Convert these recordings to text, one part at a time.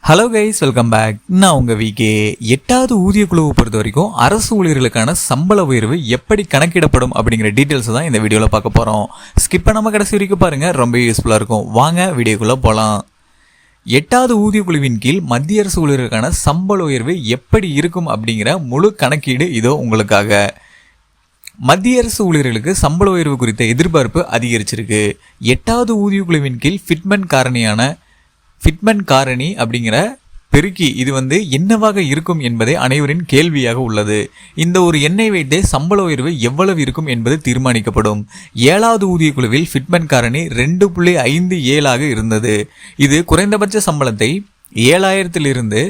Hello guys, welcome back. நான் உங்கள் VK. 8வது ஊதிய குழுவை பொறுத்த வரைக்கும் அரசு ஊழியர்களுக்கான சம்பள உயர்வு எப்படி கணக்கிடப்படும் அப்படிங்கிற டீட்டெயில்ஸ் தான் இந்த வீடியோவில் பார்க்க போகிறோம். ஸ்கிப் பண்ணாமல் கடைசி வரைக்கும் பாருங்கள், ரொம்ப யூஸ்ஃபுல்லாக இருக்கும். வாங்க வீடியோக்குள்ளே போகலாம். 8வது ஊதிய குழுவின் கீழ் மத்திய அரசு ஊழியர்களுக்கான சம்பள உயர்வு எப்படி இருக்கும் அப்படிங்கிற முழு கணக்கீடு இதோ உங்களுக்காக. மத்திய அரசு ஊழியர்களுக்கு சம்பள உயர்வு குறித்த எதிர்பார்ப்பு அதிகரிச்சிருக்கு. 8வது ஊதிய குழுவின் கீழ் ஃபிட்மென்ட் காரணி அப்படிங்கிற பெருக்கி இது என்னவாக இருக்கும் என்பதே அனைவரின் கேள்வியாக உள்ளது. இந்த ஒரு எண்ணை வைத்தே சம்பள உயர்வு எவ்வளவு இருக்கும் என்பது தீர்மானிக்கப்படும். 7வது ஊதிய குழுவில் ஃபிட்மென்ட் காரணி 2.57 இருந்தது. இது குறைந்தபட்ச சம்பளத்தை 7,000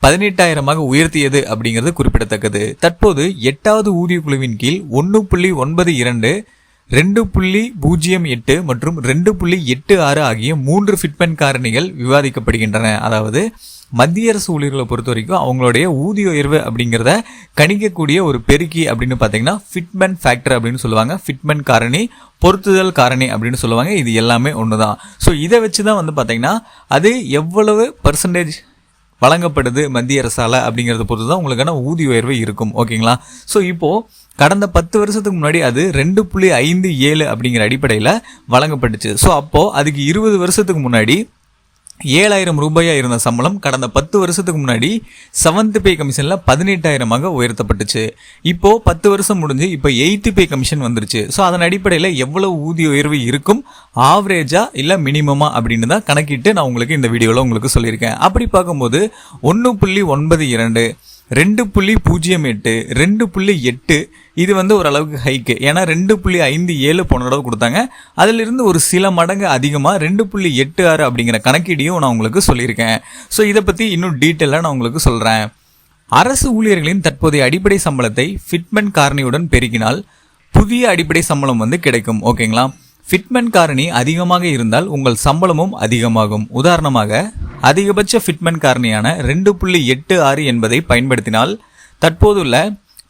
18,000 உயர்த்தியது அப்படிங்கிறது குறிப்பிடத்தக்கது. தற்போது 8வது ஊதிய குழுவின் கீழ் 1.92 2.08 மற்றும் 2.86 ஆகிய 3 ஃபிட்மென்ட் காரணிகள் விவாதிக்கப்படுகின்றன. அதாவது மத்திய அரசு ஊழியர்களை பொறுத்த வரைக்கும் அவங்களுடைய ஊதிய உயர்வு அப்படிங்கிறத கணிக்கக்கூடிய ஒரு பெருக்கி அப்படின்னு பார்த்தீங்கன்னா ஃபிட்மென்ட் ஃபேக்டர் அப்படின்னு சொல்லுவாங்க. ஃபிட்மென்ட் காரணி, பொருத்துதல் காரணி அப்படின்னு சொல்லுவாங்க. இது எல்லாமே ஒன்று தான். ஸோ இதை வச்சு தான் பார்த்தீங்கன்னா அது எவ்வளவு பர்சன்டேஜ் வழங்கப்படுது மத்திய அரசால் அப்படிங்கிறத பொறுத்து தான் உங்களுக்கான ஊதிய உயர்வு இருக்கும். ஓகேங்களா? ஸோ இப்போது கடந்த 10 வருஷத்துக்கு முன்னாடி அது 2.57 அப்படிங்கிற அடிப்படையில் வழங்கப்பட்டுச்சு. ஸோ அப்போது அதுக்கு 20 வருஷத்துக்கு முன்னாடி 7,000 ரூபாயாக இருந்த சம்பளம் கடந்த 10 வருஷத்துக்கு முன்னாடி 7th பே கமிஷனில் 18,000 உயர்த்தப்பட்டுச்சு. இப்போது 10 வருஷம் முடிஞ்சு இப்போ 8th பே கமிஷன் வந்துருச்சு. ஸோ அதன் அடிப்படையில் எவ்வளவு ஊதிய உயர்வு இருக்கும், ஆவரேஜா இல்லை மினிமமா அப்படின்னு தான் கணக்கிட்டு நான் உங்களுக்கு இந்த வீடியோவில் உங்களுக்கு சொல்லியிருக்கேன். அப்படி பார்க்கும்போது 1.92 2.08 2.8 இது ஓரளவுக்கு ஹைக்கு. ஏன்னா 2.57 போன தடவை கொடுத்தாங்க. அதிலிருந்து ஒரு சில மடங்கு அதிகமாக 2.86 அப்படிங்கிற கணக்கீடையும் நான் உங்களுக்கு சொல்லியிருக்கேன். ஸோ இதை பற்றி இன்னும் டீட்டெயிலாக நான் உங்களுக்கு சொல்கிறேன். அரசு ஊழியர்களின் தற்போதைய அடிப்படை சம்பளத்தை ஃபிட்மென்ட் காரணியுடன் பெருக்கினால் புதிய அடிப்படை சம்பளம் கிடைக்கும். ஓகேங்களா? ஃபிட்மென்ட் காரணி அதிகமாக இருந்தால் உங்கள் சம்பளமும் அதிகமாகும். உதாரணமாக அதிகபட்ச ஃபிட்மென்ட் காரணியான 2.86 என்பதை பயன்படுத்தினால் தற்போதுள்ள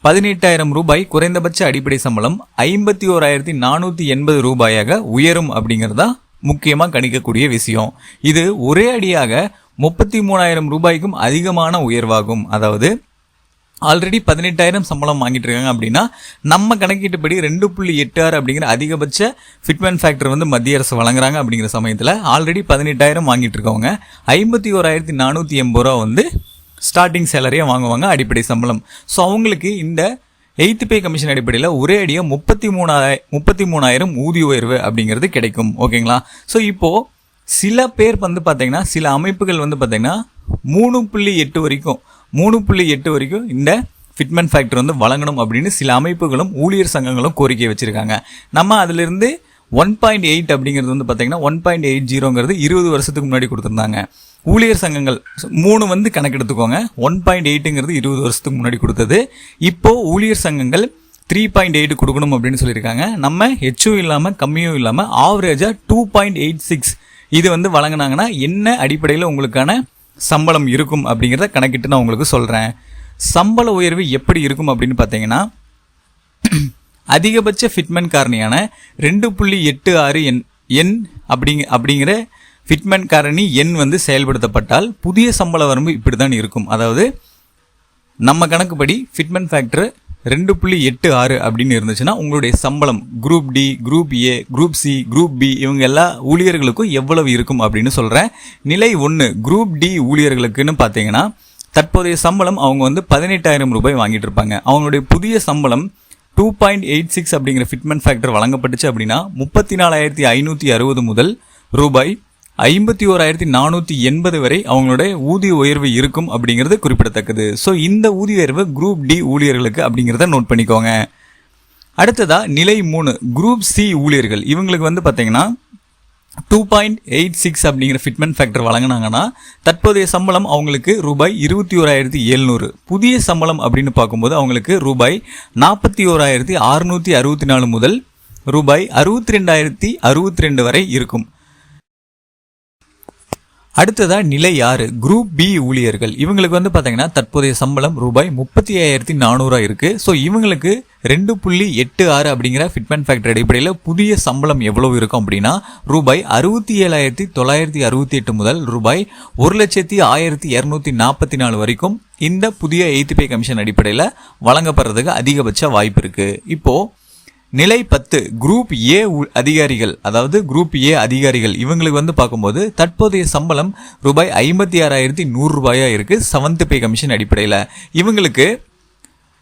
18,000 ரூபாய் குறைந்தபட்ச அடிப்படை சம்பளம் 51,480 ரூபாயாக உயரும் அப்படிங்கிறதா முக்கியமாக கணிக்கக்கூடிய விஷயம். இது ஒரே அடியாக 33,000 ரூபாய்க்கும் அதிகமான உயர்வாகும். அதாவது ஆல்ரெடி 18,000 சம்பளம் வாங்கிட்டு இருக்காங்க அப்படின்னா நம்ம கணக்கீட்டுப்படி 2.86 அப்படிங்கிற அதிகபட்ச ஃபிட்மென்ட் ஃபேக்டர் மத்திய அரசு வழங்குறாங்க. அப்படிங்கிற சமயத்தில் ஆல்ரெடி 18,000 வாங்கிட்டு இருக்கவங்க 51,480 ரூபா ஸ்டார்டிங் சேலரியாக வாங்குவாங்க, அடிப்படை சம்பளம். ஸோ அவங்களுக்கு இந்த 8th பே கமிஷன் அடிப்படையில் ஒரே அடியாக 33,000 ஊதிய உயர்வு அப்படிங்கிறது கிடைக்கும். ஓகேங்களா? ஸோ இப்போது சில பேர் பார்த்தீங்கன்னா சில அமைப்புகள் பார்த்தீங்கன்னா 3.8 வரைக்கும் இந்த ஃபிட்மென்ட் ஃபேக்டர் வழங்கணும் அப்படின்னு சில அமைப்புகளும் ஊழியர் சங்கங்களும் கோரிக்கை வச்சுருக்காங்க. நம்ம அதிலிருந்து 1.8 அப்படிங்கிறது பார்த்தீங்கன்னா 1.80ங்கிறது 20 வருஷத்துக்கு முன்னாடி கொடுத்துருந்தாங்க. ஊழியர் சங்கங்கள் 3 கணக்கெடுத்துக்கோங்க. 1.8ங்கிறது 20 வருஷத்துக்கு முன்னாடி கொடுத்தது. இப்போது ஊழியர் சங்கங்கள் 3.8 கொடுக்கணும் அப்படின்னு சொல்லியிருக்காங்க. நம்ம ஹெச்சும் இல்லாமல் கம்மியும் இல்லாமல் ஆவரேஜாக 2.86 இது வழங்கினாங்கன்னா என்ன அடிப்படையில் உங்களுக்கான சம்பளம் இருக்கும் அப்படிங்கிறத கணக்கிட்டு நான் உங்களுக்கு சொல்கிறேன். சம்பள உயர்வு எப்படி இருக்கும் அப்படின்னு பார்த்தீங்கன்னா அதிகபட்ச ஃபிட்மென்ட் காரணியான 2.86 எண் அப்படிங்கிற ஃபிட்மென்ட் காரணி எண் செயல்படுத்தப்பட்டால் புதிய சம்பள வரம்பு இப்படி தான் இருக்கும். அதாவது நம்ம கணக்குப்படி ஃபிட்மென்ட் ஃபேக்டர் 2.86 அப்படின்னு இருந்துச்சுன்னா உங்களுடைய சம்பளம் group D, group A, group C, group B இவங்க எல்லா ஊழியர்களுக்கும் எவ்வளவு இருக்கும் அப்படின்னு சொல்கிறேன். நிலை 1 குரூப் டி ஊழியர்களுக்குன்னு பார்த்தீங்கன்னா தற்போதைய சம்பளம் அவங்க 18,000 ரூபாய் வாங்கிட்டு இருப்பாங்க. அவங்களுடைய புதிய சம்பளம் 2.86 அப்படிங்கிற ஃபிட்மென்ட் ஃபேக்டர் வழங்கப்பட்டுச்சு அப்படின்னா 34,560 முதல் ரூபாய் 51,480 வரை அவங்களோட ஊதிய உயர்வு இருக்கும் அப்படிங்கிறது குறிப்பிடத்தக்கது. ஸோ இந்த ஊதிய உயர்வு குரூப் டி ஊழியர்களுக்கு அப்படிங்கிறத நோட் பண்ணிக்கோங்க. அடுத்ததா நிலை 3 குரூப் சி ஊழியர்கள் இவங்களுக்கு பார்த்தீங்கன்னா 2.86 அப்படிங்கிற ஃபிட்மென்ட் ஃபேக்டர் வழங்கினாங்கன்னா தற்போதைய சம்பளம் அவங்களுக்கு ரூபாய் 21,700. புதிய சம்பளம் அப்படின்னு பார்க்கும்போது அவங்களுக்கு ரூபாய் 41,664 முதல் ரூபாய் 62,062 வரை இருக்கும். அடுத்ததா நிலை 6 குரூப் பி ஊழியர்கள். இவங்களுக்கு வந்து பாத்தீங்கன்னா தற்போதைய சம்பளம் ரூபாய் 35,400 இருக்கு. ஸோ இவங்களுக்கு 2.86 அப்படிங்கிற ஃபிட்மென்ட் ஃபேக்டர் அடிப்படையில் புதிய சம்பளம் எவ்வளவு இருக்கும் அப்படின்னா ரூபாய் 67,968 முதல் ரூபாய் 1,01,244 வரைக்கும் இந்த புதிய 8th பே கமிஷன் அடிப்படையில் வழங்கப்படுறதுக்கு அதிகபட்ச வாய்ப்பு இருக்கு. இப்போ நிலை 10 குரூப் ஏ அதிகாரிகள், அதாவது குரூப் ஏ அதிகாரிகள் இவங்களுக்கு வந்து பார்க்கும்போது தற்போதைய சம்பளம் ரூபாய் 56,100 இருக்கு 7th பே கமிஷன் அடிப்படையில். இவங்களுக்கு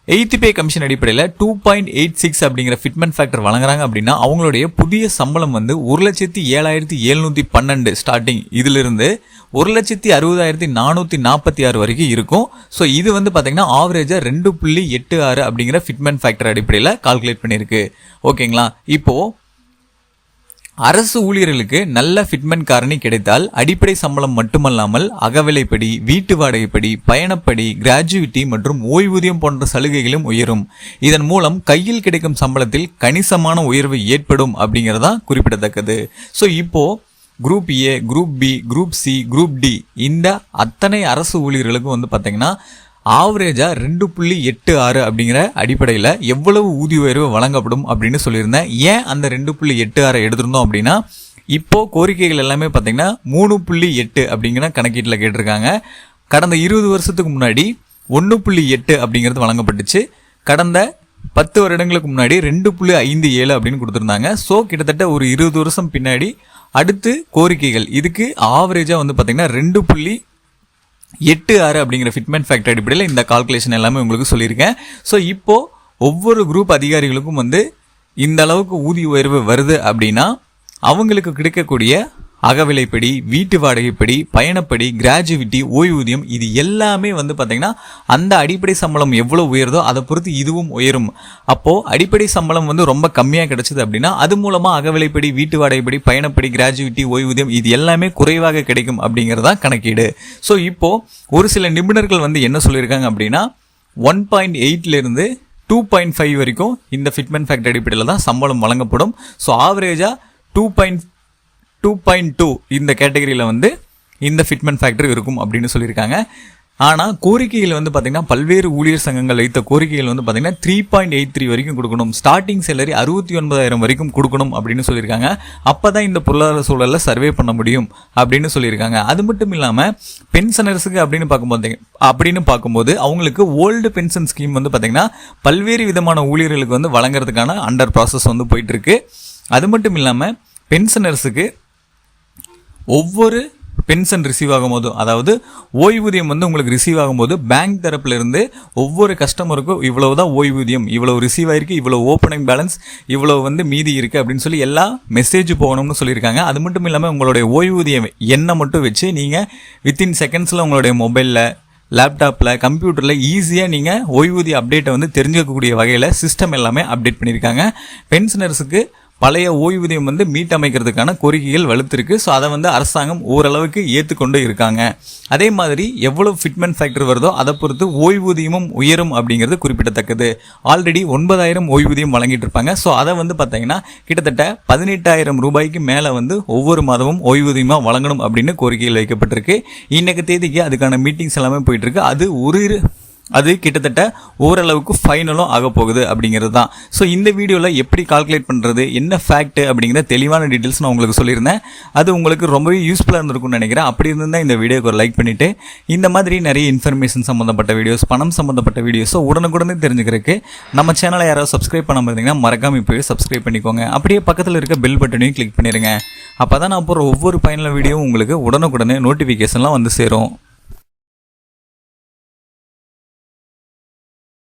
8th பே கமிஷன் அடிப்படையில் 2.86 அப்படிங்கிற ஃபிட்மென்ட் ஃபேக்டர் வழங்குறாங்க அப்படின்னா அவங்களுடைய புதிய சம்பளம் வந்து 1,07,712 ஸ்டார்டிங் இதிலிருந்து 1,60,446 வரைக்கும் இருக்கும். ஸோ இது வந்து பார்த்தீங்கன்னா ஆவரேஜா 2.86 அப்படிங்கிற ஃபிட்மென்ட் ஃபேக்டர் அடிப்படையில் கால்குலேட் பண்ணியிருக்கு. ஓகேங்களா? இப்போ அரசு ஊழியர்களுக்கு நல்ல ஃபிட்மென்ட் காரணி கிடைத்தால் அடிப்படை சம்பளம் மட்டுமல்லாமல் அகவிலைப்படி, வீட்டு வாடகைப்படி, பயணப்படி, கிராஜுவிட்டி மற்றும் ஓய்வூதியம் போன்ற சலுகைகளும் உயரும். இதன் மூலம் கையில் கிடைக்கும் சம்பளத்தில் கணிசமான உயர்வு ஏற்படும் அப்படிங்கிறதா குறிப்பிடத்தக்கது. ஸோ இப்போ group A, group B, group C, group D இந்த அத்தனை அரசு ஊழியர்களுக்கும் வந்து பார்த்தீங்கன்னா ஆவரேஜா 2.86 அப்படிங்கிற அடிப்படையில் எவ்வளவு ஊதிய உயர்வு வழங்கப்படும் அப்படின்னு சொல்லியிருந்தேன். ஏன் அந்த 2.86 எடுத்திருந்தோம் அப்படின்னா இப்போ கோரிக்கைகள் எல்லாமே பார்த்தீங்கன்னா 3.8 அப்படிங்கிற கணக்கீட்டில் கேட்டிருக்காங்க. கடந்த 20 வருஷத்துக்கு முன்னாடி 1.8 அப்படிங்கிறது வழங்கப்பட்டுச்சு. கடந்த 10 வருடங்களுக்கு முன்னாடி 2.57 அப்படின்னு கொடுத்துருந்தாங்க. ஸோ கிட்டத்தட்ட ஒரு 20 வருஷம் பின்னாடி அடுத்து கோரிக்கைகள் இதுக்கு ஆவரேஜா வந்து பார்த்தீங்கன்னா 2.86 அப்படிங்கிற ஃபிட்மென்ட் ஃபேக்டர் அடிப்படையில் இந்த கால்குலேஷன் எல்லாமே உங்களுக்கு சொல்லியிருக்கேன். ஸோ இப்போ ஒவ்வொரு குரூப் அதிகாரிகளுக்கும் வந்து இந்த அளவுக்கு ஊதிய உயர்வு வருது அப்படின்னா அவங்களுக்கு கிடைக்கக்கூடிய அகவிலைப்படி, வீட்டு வாடகைப்படி, பயணப்படி, கிராஜுவிட்டி, ஓய்வூதியம் இது எல்லாமே வந்து பார்த்தீங்கன்னா அந்த அடிப்படை சம்பளம் எவ்வளோ உயருதோ அதை பொறுத்து இதுவும் உயரும். அப்போது அடிப்படை சம்பளம் வந்து ரொம்ப கம்மியாக கிடைச்சது அப்படின்னா அது மூலமாக அகவிலைப்படி, வீட்டு வாடகைப்படி, பயணப்படி, கிராஜுவிட்டி, ஓய்வூதியம் இது எல்லாமே குறைவாக கிடைக்கும் அப்படிங்கிறதா கணக்கீடு. ஸோ இப்போது ஒரு சில நிபுணர்கள் வந்து என்ன சொல்லியிருக்காங்க அப்படின்னா 1.8 2.5 வரைக்கும் இந்த ஃபிட்மென்ட் ஃபேக்டர் அடிப்படையில் தான் சம்பளம் வழங்கப்படும். ஸோ ஆவரேஜாக 2.2 இந்த கேட்டகரியில் வந்து இந்த ஃபிட்மென்ட் ஃபேக்டர் இருக்கும் அப்படின்னு சொல்லியிருக்காங்க. ஆனால் கோரிக்கைகள் வந்து பார்த்தீங்கன்னா பல்வேறு ஊழியர் சங்கங்கள் வைத்த கோரிக்கைகள் வந்து பார்த்தீங்கன்னா 3.83 வரைக்கும் கொடுக்கணும், ஸ்டார்டிங் சேலரி 69,000 வரைக்கும் கொடுக்கணும் அப்படின்னு சொல்லியிருக்காங்க. அப்போ தான் இந்த பொருளாதார சூழலில் சர்வே பண்ண முடியும் அப்படின்னு சொல்லியிருக்காங்க. அது மட்டும் இல்லாமல் பென்ஷனர்ஸுக்கு அப்படின்னு பார்க்கும்போது அவங்களுக்கு ஓல்டு பென்ஷன் ஸ்கீம் வந்து பார்த்தீங்கன்னா பல்வேறு விதமான ஊழியர்களுக்கு வந்து வழங்குறதுக்கான அண்டர் ப்ராசஸ் வந்து போயிட்டு இருக்கு. அது மட்டும் இல்லாமல் பென்ஷனர்ஸுக்கு ஒவ்வொரு பென்ஷன் ரிசீவ் ஆகும்போது, அதாவது ஓய்வூதியம் வந்து உங்களுக்கு ரிசீவ் ஆகும்போது பேங்க் தரப்புல இருந்து ஒவ்வொரு கஸ்டமருக்கும் இவ்வளவு தான் ஓய்வூதியம், இவ்வளவு ரிசீவ் ஆயிருக்கு, இவ்வளவு ஓப்பனிங் பேலன்ஸ், இவ்வளவு வந்து மீதி இருக்கு அப்படின்னு சொல்லி எல்லா மெசேஜ் போகணும்னு சொல்லியிருக்காங்க. அது மட்டும் இல்லாமல் உங்களுடைய ஓய்வூதியம் எண்ணை மட்டும் வச்சு நீங்கள் வித்தின் செகண்ட்ஸில் உங்களுடைய மொபைலில், லேப்டாப்பில், கம்ப்யூட்டரில் ஈஸியாக நீங்கள் ஓய்வூதிய அப்டேட்டை வந்து தெரிஞ்சுக்கக்கூடிய வகையில் சிஸ்டம் எல்லாமே அப்டேட் பண்ணியிருக்காங்க. பென்ஷனர்ஸுக்கு பழைய ஓய்வூதியம் வந்து மீட்டமைக்கிறதுக்கான கோரிக்கைகள் வலுத்திருக்கு. ஸோ அதை வந்து அரசாங்கம் ஓரளவுக்கு ஏற்றுக்கொண்டு இருக்காங்க. அதே மாதிரி எவ்வளவு ஃபிட்மென்ட் ஃபேக்டர் வருதோ அதை பொறுத்து ஓய்வூதியமும் உயரும் அப்படிங்கிறது குறிப்பிடத்தக்கது. ஆல்ரெடி 9,000 ஓய்வூதியம் வழங்கிட்டு இருப்பாங்க. ஸோ அதை வந்து பார்த்தீங்கன்னா கிட்டத்தட்ட 18,000 ரூபாய்க்கு மேலே வந்து ஒவ்வொரு மாதமும் ஓய்வூதியமாக வழங்கணும் அப்படின்னு கோரிக்கைகள் வைக்கப்பட்டிருக்கு. இன்னைக்கு தேதிக்கு அதுக்கான மீட்டிங்ஸ் எல்லாமே போயிட்டு இருக்கு. அது கிட்டத்தட்ட ஓரளவுக்கு ஃபைனலும் ஆக போகுது அப்படிங்கிறது தான். ஸோ இந்த வீடியோவில் எப்படி கால்குலேட் பண்ணுறது, என்ன ஃபேக்ட் அப்படிங்கிற தெளிவான டீட்டெயில்ஸ் நான் உங்களுக்கு சொல்லியிருந்தேன். அது உங்களுக்கு ரொம்பவே யூஸ்ஃபுல்லாக இருந்திருக்கும்னு நினைக்கிறேன். அப்படி இருந்தால் இந்த வீடியோக்கு ஒரு லைக் பண்ணிவிட்டு இந்த மாதிரி நிறைய இன்ஃபர்மேஷன் சம்மந்தப்பட்ட வீடியோஸ், பணம் சம்மந்தப்பட்ட வீடியோஸோ உடனுக்குடனே தெரிஞ்சுக்கிறதுக்கு நம்ம சேனலை யாராவது சப்ஸ்கிரைப் பண்ணாமல் இருந்தீங்கன்னா மறக்காமல் இப்போவே சப்ஸ்கிரைப் பண்ணிக்கோங்க. அப்படியே பக்கத்தில் இருக்க பெல் பட்டனையும் கிளிக் பண்ணிடுங்க. அப்போ தான் நான் போகிற ஒவ்வொரு பயனுள்ள வீடியோவும் உங்களுக்கு உடனுக்குடனே நோட்டிஃபிகேஷன்லாம் வந்து சேரும்.